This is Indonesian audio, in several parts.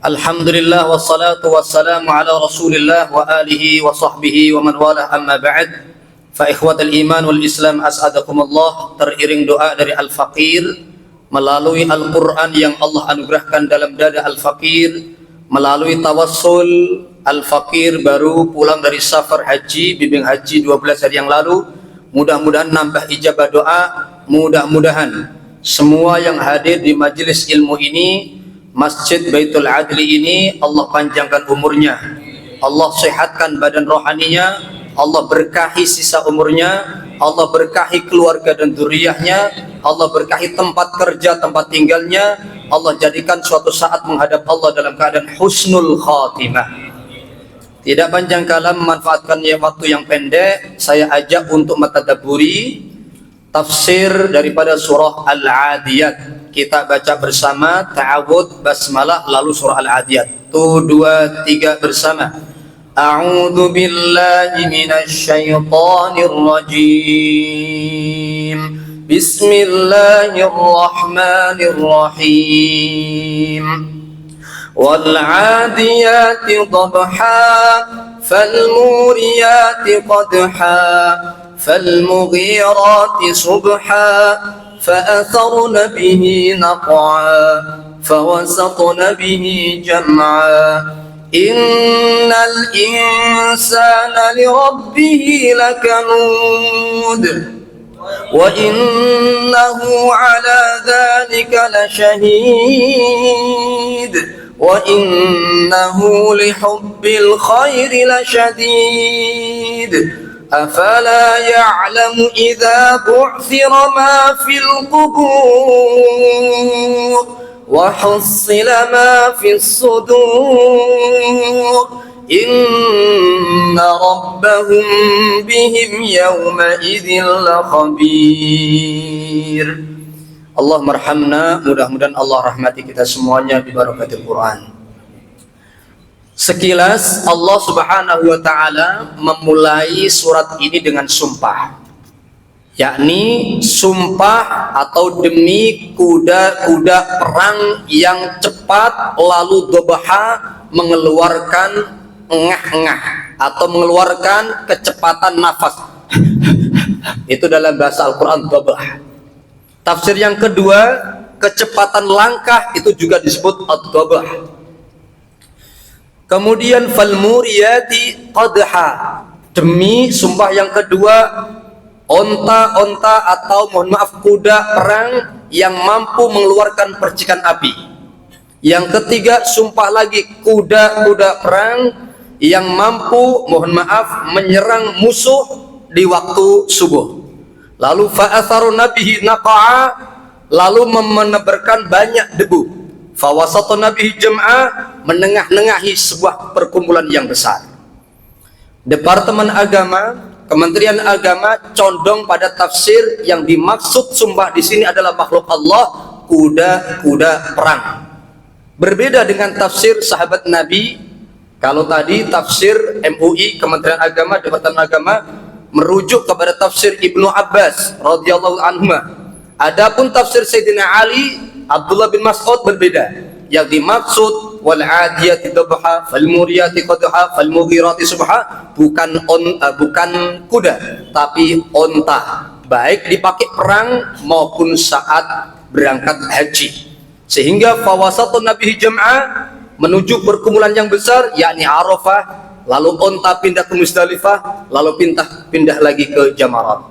Alhamdulillah wassalatu wassalamu ala Rasulillah wa alihi wa sahbihi wa man walah, amma ba'd. Fa ikhwatal iman wal Islam, as'adakumullah. Teriring doa dari Al-Faqir melalui Al-Qur'an yang Allah anugerahkan dalam dada Al-Faqir, melalui tawassul. Al-Faqir baru pulang dari safar haji, bimbing haji 12 hari yang lalu. Mudah-mudahan nambah ijabah doa. Mudah-mudahan semua yang hadir di majelis ilmu ini, Masjid Baitul Adli ini, Allah panjangkan umurnya, Allah sehatkan badan rohaninya, Allah berkahi sisa umurnya, Allah berkahi keluarga dan dzurriyyahnya, Allah berkahi tempat kerja, tempat tinggalnya, Allah jadikan suatu saat menghadap Allah dalam keadaan husnul khatimah. Tidak panjang kalam, memanfaatkan waktu yang pendek, saya ajak untuk mentadabburi tafsir daripada surah Al-Adiyat. Kita baca bersama, ta'awud, basmalah, lalu surah Al-Adiyat. 1, 2, 3 bersama. A'udzu billahi minasy syaithanir rajim. Bismillahirrahmanirrahim. Wal 'adiyati dhabha فالموريات قدحا فالمغيرات صبحا فأثرن به نقعا فوسطن به جمعا إن الإنسان لربه لكنود وإنه على ذلك لشهيد وإنه لحب الخير لشديد أفلا يعلم إذا بعثر ما في القبور وحصل ما في الصدور إن ربهم بهم يومئذ لخبير. Allah marhamna, mudah-mudahan Allah rahmati kita semuanya bi barakatil Quran. Sekilas Allah Subhanahu wa taala memulai surat ini dengan sumpah, yakni sumpah atau demi kuda-kuda perang yang cepat, lalu dhabha mengeluarkan engah-engah atau mengeluarkan kecepatan nafas. Itu dalam bahasa Al-Qur'an dhabha. Tafsir yang kedua, kecepatan langkah, itu juga disebut ad-dhabh. Kemudian fal muriyati qadha, demi sumpah yang kedua, onta-onta atau mohon maaf kuda perang yang mampu mengeluarkan percikan api. Yang ketiga, sumpah lagi kuda-kuda perang yang mampu mohon maaf menyerang musuh di waktu subuh. Lalu fa'atharuna bihi naqa'a, lalu menebarkan banyak debu. Fawasatuna bihi jam'a, menengah-nengahi sebuah perkumpulan yang besar. Departemen Agama, Kementerian Agama condong pada tafsir yang dimaksud sumpah di sini adalah makhluk Allah, kuda-kuda perang. Berbeda dengan tafsir sahabat Nabi. Kalau tadi tafsir MUI, Kementerian Agama, Departemen Agama, merujuk kepada tafsir Ibnu Abbas radhiyallahu anhu. Adapun tafsir Sayyidina Ali, Abdullah bin Mas'ud berbeda. Yang dimaksud wal 'adiyati dhabha fal muriyati qadha fal mughirati subha bukan kuda, tapi onta, baik dipakai perang maupun saat berangkat haji. Sehingga fawasatun nabihi jam'a, menuju perkumpulan yang besar, yakni Arafah. Lalu onta pindah ke Musdalifah, lalu pindah lagi ke Jamarat.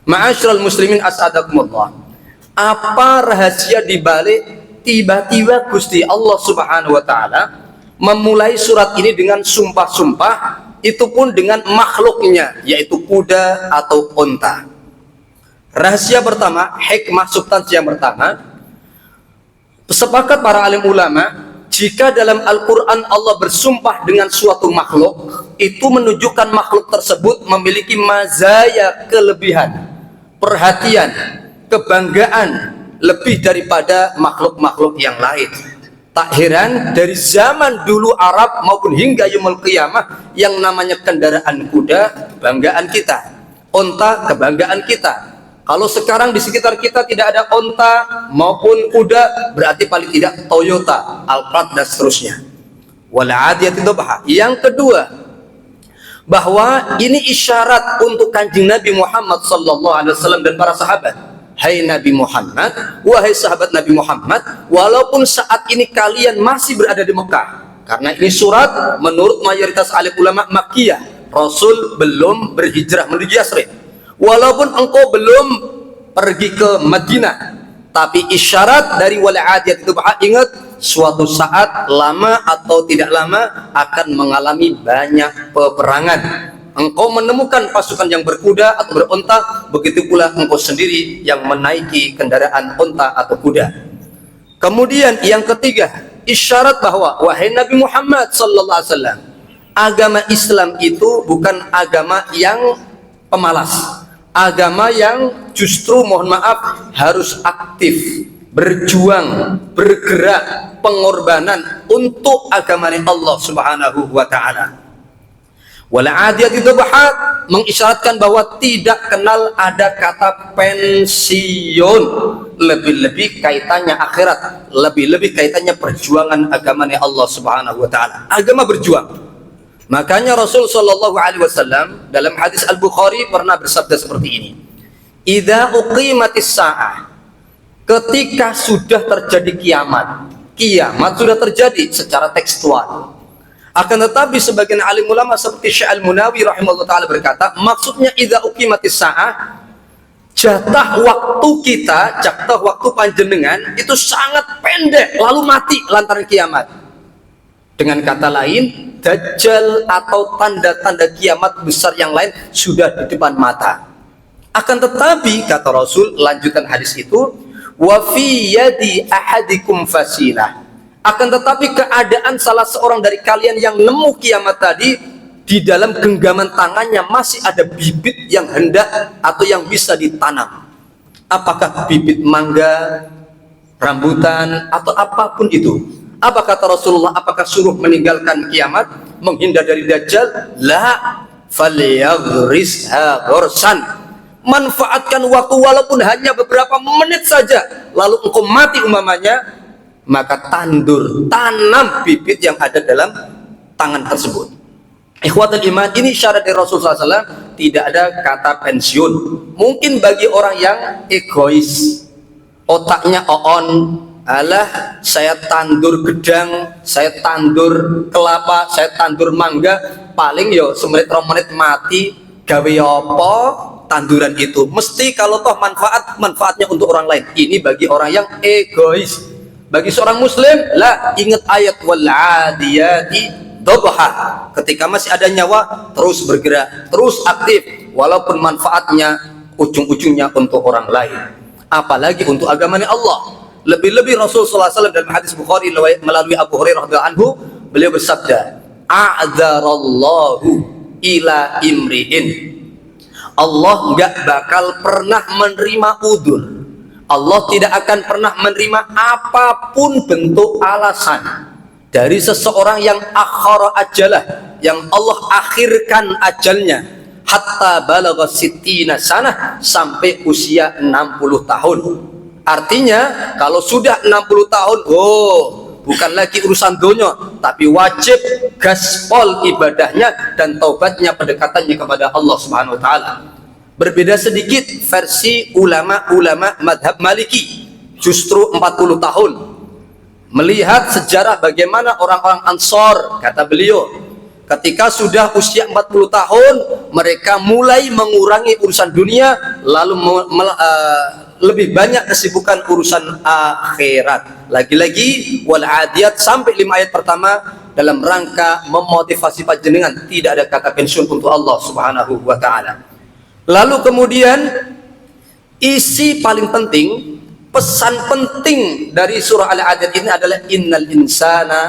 Ma'asyiral muslimin, as'adakumullah. Apa rahasia dibalik tiba-tiba Gusti Allah Subhanahu wa taala memulai surat ini dengan sumpah-sumpah, itu pun dengan makhluknya, yaitu kuda atau onta? Rahasia pertama, hikmah substansi yang pertama, sepakat para alim ulama, jika dalam Al-Quran Allah bersumpah dengan suatu makhluk, itu menunjukkan makhluk tersebut memiliki mazaya, kelebihan, perhatian, kebanggaan lebih daripada makhluk-makhluk yang lain. Tak heran dari zaman dulu Arab maupun hingga yaumul qiyamah, yang namanya kendaraan kuda, kebanggaan kita. Onta, kebanggaan kita. Kalau sekarang di sekitar kita tidak ada onta maupun kuda, berarti paling tidak Toyota, Alphard dan seterusnya. Wal 'adiyati dhabha. Yang kedua, bahwa ini isyarat untuk Kanjeng Nabi Muhammad sallallahu alaihi wasallam dan para sahabat. Hai Nabi Muhammad, wahai sahabat Nabi Muhammad, walaupun saat ini kalian masih berada di Mekah, karena ini surat menurut mayoritas alim ulama Makkiyah, Rasul belum berhijrah menuju Yasrib. Walaupun engkau belum pergi ke Madinah, tapi isyarat dari wal 'adiyat itu, ingat, suatu saat lama atau tidak lama akan mengalami banyak peperangan. Engkau menemukan pasukan yang berkuda atau beronta, begitu pula engkau sendiri yang menaiki kendaraan onta atau kuda. Kemudian yang ketiga, isyarat bahwa wahai Nabi Muhammad sallallahu alaihi wasallam, agama Islam itu bukan agama yang pemalas. Agama yang justru, mohon maaf, harus aktif, berjuang, bergerak, pengorbanan untuk agama Allah Subhanahu wa taala. Wal 'adiyati dhabha mengisyaratkan bahwa tidak kenal ada kata pensiun, lebih-lebih kaitannya akhirat, lebih-lebih kaitannya perjuangan agama Allah Subhanahu wa taala. Agama berjuang. Makanya Rasul sallallahu alaihi wasallam dalam hadis Al-Bukhari pernah bersabda seperti ini. Idza uqimatis saah, ketika sudah terjadi kiamat. Kiamat sudah terjadi secara tekstual. Akan tetapi sebagian alim ulama seperti Syekh Al-Munawi rahimahullah taala berkata, maksudnya idza uqimatis saah, jatah waktu kita, jatah waktu panjenengan itu sangat pendek lalu mati lantaran kiamat. Dengan kata lain, Dajjal atau tanda-tanda kiamat besar yang lain sudah di depan mata. Akan tetapi, kata Rasul, lanjutan hadis itu, wa fi yadi ahadikum fasilah. Akan tetapi keadaan salah seorang dari kalian yang nemu kiamat tadi, di dalam genggaman tangannya masih ada bibit yang hendak atau yang bisa ditanam. Apakah bibit mangga, rambutan, atau apapun itu. Apa kata Rasulullah? Apakah suruh meninggalkan kiamat, menghindar dari Dajjal? La, falyaghrisha ghorsan. Manfaatkan waktu walaupun hanya beberapa menit saja, lalu engkau mati umpamanya, maka tanam bibit yang ada dalam tangan tersebut. Ikhwatul iman, ini syarat dari Rasulullah SAW, tidak ada kata pensiun. Mungkin bagi orang yang egois, otaknya alah, saya tandur gedang, saya tandur kelapa, saya tandur mangga, paling yo semenit 2 menit mati, gawe apa tanduran itu. Mesti kalau toh manfaatnya untuk orang lain. Ini bagi orang yang egois. Bagi seorang muslim, lah, ingat ayat wal 'adiyati dhabha. Ketika masih ada nyawa, terus bergerak, terus aktif, walaupun manfaatnya ujung-ujungnya untuk orang lain. Apalagi untuk agama Allah. Lebih-lebih Rasulullah SAW dalam hadis Bukhari melalui Abu Hurairah radhiyallahu anhu, beliau bersabda, a'dzarallahu ila imri'in. Allah enggak bakal pernah menerima udzur. Allah tidak akan pernah menerima apapun bentuk alasan dari seseorang yang akhara ajalah, yang Allah akhirkan ajalnya, hatta balagha sittina sanah, sampai usia 60 tahun. Artinya kalau sudah 60 tahun, bukan lagi urusan dunia, tapi wajib gaspol ibadahnya dan taubatnya, pendekatannya kepada Allah Subhanahu wa taala. Berbeda sedikit versi ulama-ulama madhab Maliki, justru 40 tahun. Melihat sejarah bagaimana orang-orang Ansor, kata beliau, ketika sudah usia 40 tahun mereka mulai mengurangi urusan dunia, lalu lebih banyak kesibukan urusan akhirat. Lagi-lagi wal 'adiyat sampai 5 ayat pertama dalam rangka memotivasi panjenengan, tidak ada kata pensiun untuk Allah Subhanahu wa taala. Lalu kemudian isi paling penting, pesan penting dari surah Al-'Adiyat ini adalah innal insana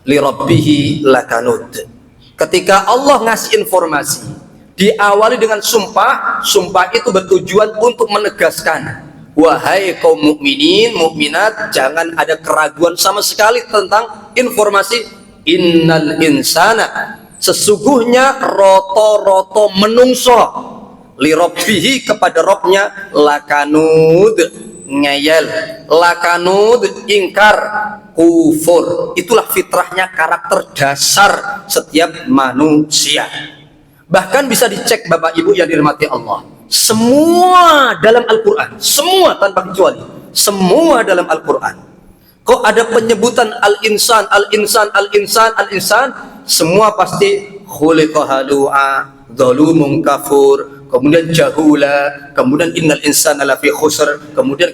li rabbih lakanud. Ketika Allah ngasih informasi, diawali dengan sumpah. Sumpah itu bertujuan untuk menegaskan, wahai kaum mukminin, mukminat, jangan ada keraguan sama sekali tentang informasi innal insana, sesungguhnya roto-roto menungso, li rabbihi kepada Robnya lakanud ngeyel, lakanud ingkar, kufur. Itulah fitrahnya, karakter dasar setiap manusia. Bahkan bisa dicek Bapak Ibu yang dirahmati Allah, semua dalam Al-Quran, semua tanpa kecuali, semua dalam Al-Quran. Kok ada penyebutan al-insan, al-insan, al-insan, al-insan, semua pasti khuliqa halu'a, zalumun kafur, kemudian jahula, kemudian innal insana lafi khusr, kemudian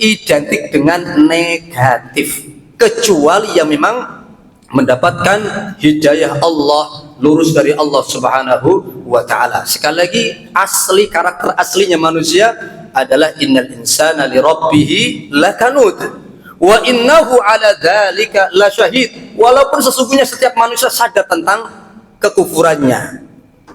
identik dengan negatif, kecuali yang memang mendapatkan hidayah Allah, lurus dari Allah Subhanahu wa ta'ala. Sekali lagi, asli karakter aslinya manusia adalah innal insana li rabbihi lakanud wa innahu ala dzalika lasyahid. Walaupun sesungguhnya setiap manusia sadar tentang kekufurannya.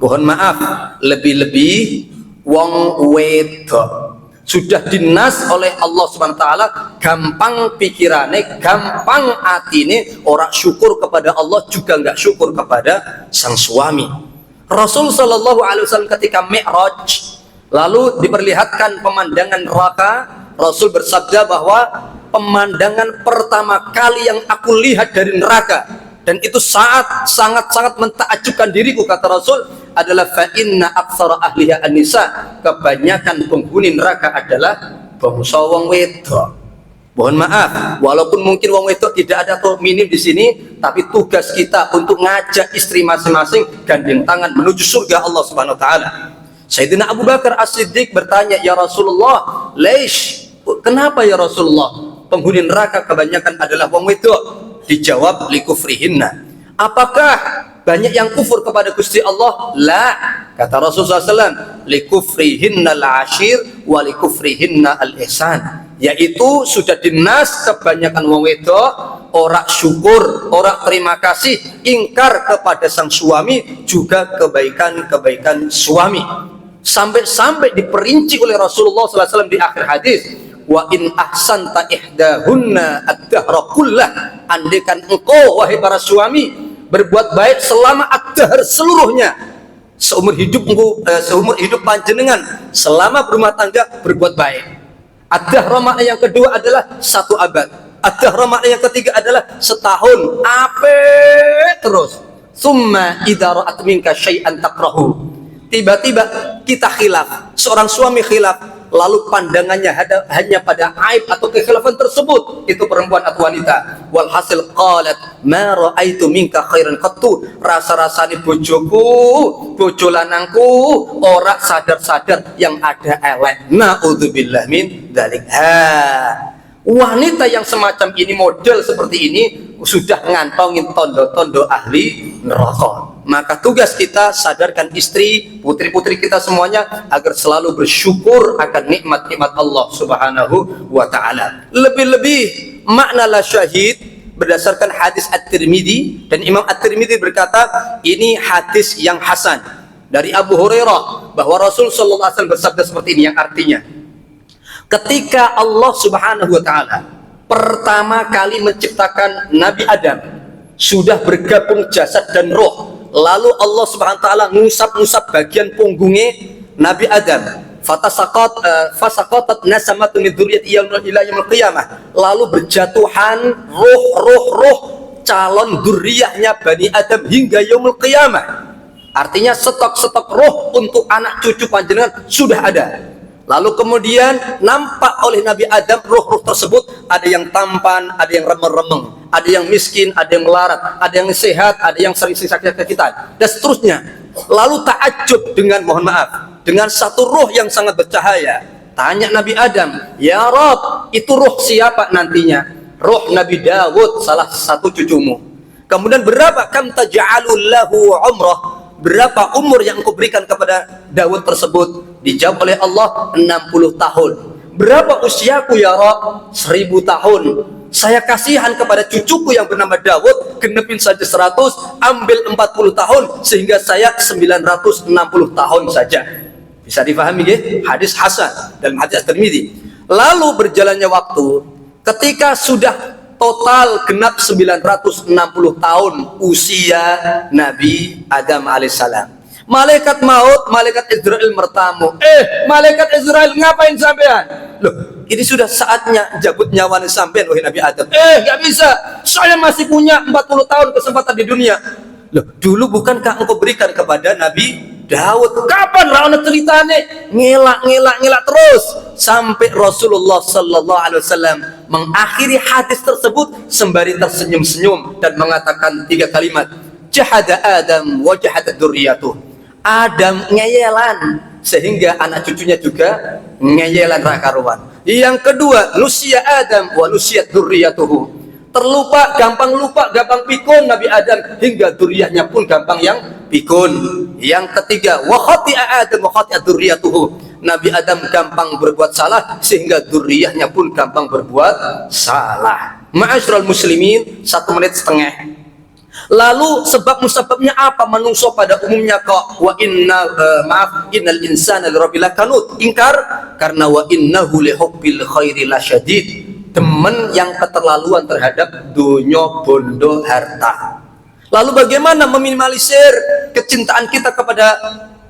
Mohon maaf, lebih-lebih wong wedok sudah dinas oleh Allah Subhanahu wa taala, gampang pikirane, gampang atine, ora syukur kepada Allah juga enggak syukur kepada sang suami. Rasul sallallahu alaihi wasallam ketika Mi'raj lalu diperlihatkan pemandangan neraka, Rasul bersabda bahwa pemandangan pertama kali yang aku lihat dari neraka, dan itu sangat-sangat mentakjubkan diriku, kata Rasul, adalah fa inna aktsara ahliha an-nisa, kebanyakan penghuni neraka adalah bangsa wong wedok. Mohon maaf, walaupun mungkin wong wedok tidak ada atau minim di sini, tapi tugas kita untuk ngajak istri masing-masing gandeng tangan menuju surga Allah Subhanahu wa taala. Sayyidina Abu Bakar As-Siddiq bertanya, "Ya Rasulullah, leish, kenapa ya Rasulullah penghuni neraka kebanyakan adalah wong wedok?" Dijawab, likufrihinna. Apakah banyak yang kufur kepada Gusti Allah? La, kata Rasulullah SAW, likufrihinna al-ashir wa likufrihinna al-ihsan, yaitu sudah dinas kebanyakan wong wedok ora syukur, ora terima kasih, ingkar kepada sang suami, juga kebaikan-kebaikan suami. Sampai-sampai diperinci oleh Rasulullah SAW di akhir hadis, wa in ahsanta ihdahunna ad-dahra kullah, andekan engkau wahai para suami berbuat baik selama ad-dahr seluruhnya, seumur hidup seumur hidup panjenengan selama berumah tangga berbuat baik. Ad-dahr makna yang kedua adalah 1 abad. Ad-dahr makna yang ketiga adalah setahun, terus. Summa idza ra'at minka syai'an takrahu, tiba-tiba kita khilaf, seorang suami khilaf, lalu pandangannya hanya pada aib atau kekhilafan tersebut, itu perempuan atau wanita, walhasil qalat ma ra'aitu minka khairan qattu, rasa-rasane bojoku, bojo lanangku ora sadar-sadar yang ada elek. Naudzubillah min dzalik. Wanita yang semacam ini, model seperti ini, sudah ngantongin tondo-tondo ahli neraka. Maka tugas kita sadarkan istri, putri-putri kita semuanya agar selalu bersyukur akan nikmat-nikmat Allah Subhanahu wa ta'ala. Lebih-lebih makna la syahid berdasarkan hadis At-Tirmidzi, dan Imam At-Tirmidzi berkata ini hadis yang hasan dari Abu Hurairah bahwa Rasul sallallahu alaihi wasallam bersabda seperti ini, yang artinya ketika Allah Subhanahu wa ta'ala pertama kali menciptakan Nabi Adam, sudah bergabung jasad dan roh, lalu Allah Subhanahu wa ta'ala ngusap-ngusap bagian punggungnya Nabi Adam, fasaqatat nasamatu min dzurriyyati ila yaumil qiyamah, lalu berjatuhan roh calon dzurriyyahnya Bani Adam hingga yaumil qiyamah. Artinya stok-stok roh untuk anak cucu panjenengan sudah ada. Lalu kemudian nampak oleh Nabi Adam roh-roh tersebut, ada yang tampan, ada yang remeng-remeng, ada yang miskin, ada yang melarat, ada yang sehat, ada yang sering sakit-sakitan, dan seterusnya. Lalu takjub dengan, mohon maaf, dengan satu roh yang sangat bercahaya. Tanya Nabi Adam, ya Rob, itu roh siapa nantinya? Roh Nabi Dawud, salah satu cucumu. Kemudian berapa kam taj'alu lahu umrah? Berapa umur yang engkau berikan kepada Dawud tersebut? Dijawab oleh Allah, 60 tahun. Berapa usiaku ya Rob? 1000 tahun. Saya kasihan kepada cucuku yang bernama Dawud, genepin saja 100, ambil 40 tahun, sehingga saya 960 tahun saja. Bisa difahami ya? Hadis hasan dalam hadis Tirmidzi. Lalu berjalannya waktu, ketika sudah total genap 960 tahun usia Nabi Adam alaihissalam, Malaikat maut, malaikat Israel bertamu. Malaikat Israel ngapain sampean? Loh, ini sudah saatnya jabut nyawa sampean wahai Nabi Adam. Gak bisa. Saya masih punya 40 tahun kesempatan di dunia. Loh, dulu bukankah engkau berikan kepada Nabi Daud? Kapan rawana ceritane? Ngelak terus sampai Rasulullah sallallahu alaihi wasallam mengakhiri hadis tersebut sembari tersenyum-senyum dan mengatakan 3 kalimat. Jahada Adam wa jahada dzurriyyatuh. Adam ngeyelan sehingga anak cucunya juga ngeyelan rakaruan. Yang kedua, nusia Adam wa nusiat dzurriyyatuhu. Terlupa, gampang lupa, gampang pikun Nabi Adam hingga dzurriyyahnya pun gampang yang pikun. Yang ketiga, wa khati'a Adam wa khati'at dzurriyyatuhu. Nabi Adam gampang berbuat salah sehingga dzurriyyahnya pun gampang berbuat salah. Ma'asyiral muslimin, 1 menit setengah. Lalu sebab musababnya apa? Menungso pada umumnya kok innal insana lirabbil kanut, ingkar karena wa innahu lihubbil khairi lasyadid, demen yang keterlaluan terhadap dunya bondo harta. Lalu bagaimana meminimalisir kecintaan kita kepada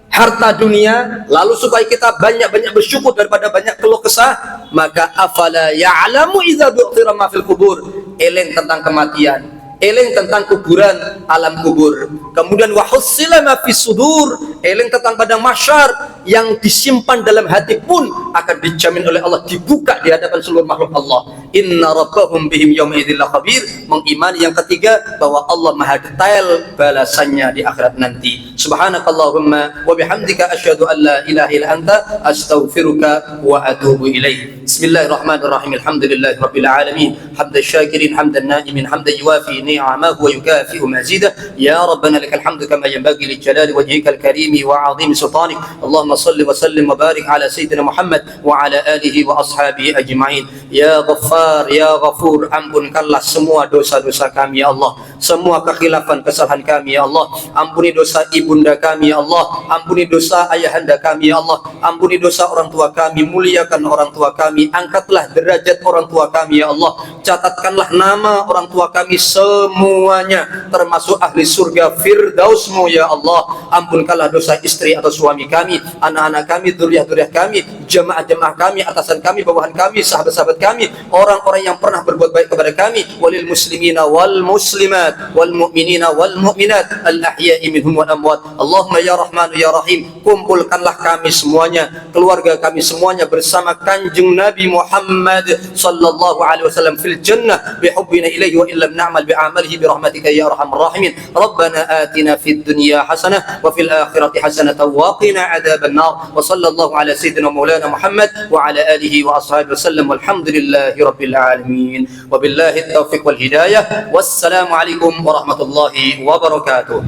harta dunia, lalu supaya kita banyak-banyak bersyukur daripada banyak keluh kesah? Maka afala ya'lamu idza bu'thira ma fil qubur, eleng tentang kematian, eleng tentang kuburan, alam kubur. Kemudian wahussila ma fis sudur, eleng tentang padang mahsyar, yang disimpan dalam hati pun akan dijamin oleh Allah dibuka di hadapan seluruh makhluk Allah. Inna rabbahum bihim yawma idzil khabir, mengimani yang ketiga bahwa Allah maha detail balasannya di akhirat nanti. Subhanakallahumma wa bihamdika asyhadu an la ilaha illa anta astaghfiruka wa atubu ilaik. Bismillahirrahmanirrahim. Alhamdulillahirabbil alamin. Hamdan syakirin, hamdan na'imin, hamdan yuwafi ni'amahu wa yukafi'u mazidah. Ya rabbana lakal hamdu kama yanbaghi li jalali wajhikal karimi wa 'azimi sultanik. Allahumma salli wa sallim wa barik ala sayyidina Muhammad wa ala alihi wa ashabihi ajma'in. Ya Ghaffar, ya Ghafur, ampunkanlah semua dosa-dosa kami ya Allah, semua kekhilafan kesalahan kami ya Allah. Ampuni dosa ibunda kami ya Allah, ampuni dosa ayahanda kami ya Allah, ampuni dosa orang tua kami, muliakan orang tua kami, angkatlah derajat orang tua kami ya Allah, catatkanlah nama orang tua kami semuanya termasuk ahli surga firdausmu ya Allah. Ampunkanlah dosa istri atau suami kami, anak-anak kami, dzurriyyah-dzurriyyah kami, jamaah-jamaah kami, atasan kami, bawahan kami, sahabat-sahabat kami, orang-orang yang pernah berbuat baik kepada kami, walil muslimina wal muslimat wal mu'minina wal mu'minat al ahya'i minhum wal amwat. Allahumma ya Rahman ya Rahim, kumpulkanlah kami semuanya, keluarga kami semuanya bersama Kanjeng Nabi Muhammad sallallahu alaihi wasallam fil jannah bihubbina ilaihi wa illam na'mal bi'amalihi bi rahmatika ya arhamar rahimin. Rabbana atina fid dunya hasanah wa fil akhirati hasanah wa qina adzaban nar. Wa sallallahu ala sayyidina maulana Muhammad wa ala alihi wa ashabihi wasallam. Walhamdulillahi rabbil alamin. Wabillahi taufiq wal hidayah. Wassalamu alaikum warahmatullahi wabarakatuh.